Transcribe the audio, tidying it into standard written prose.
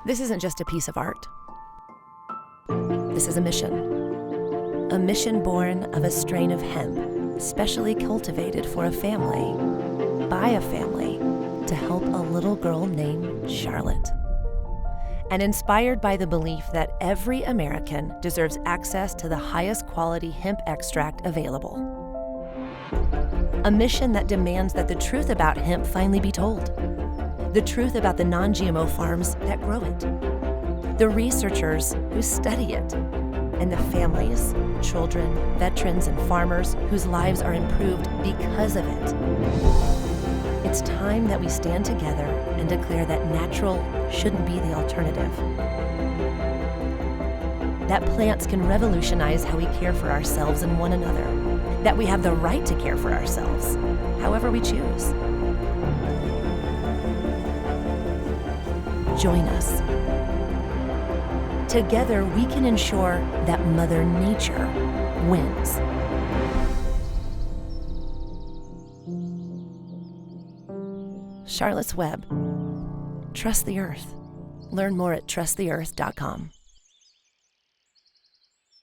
This isn't just a piece of art. This is a mission born of a strain of hemp, specially cultivated for a family, by a family, to help a little girl named Charlotte. And inspired by the belief that every American deserves access to the highest quality hemp extract available. A mission that demands that the truth about hemp finally be told. The truth about the non-GMO farms that grow it. The researchers who study it. And the families, children, veterans, and farmers whose lives are improved because of it. It's time that we stand together and declare that natural shouldn't be the alternative. That plants can revolutionize how we care for ourselves and one another. That we have the right to care for ourselves, however we choose. Join us. Together, we can ensure that Mother Nature wins. Charlotte's Web. Trust the Earth. Learn more at trusttheearth.com.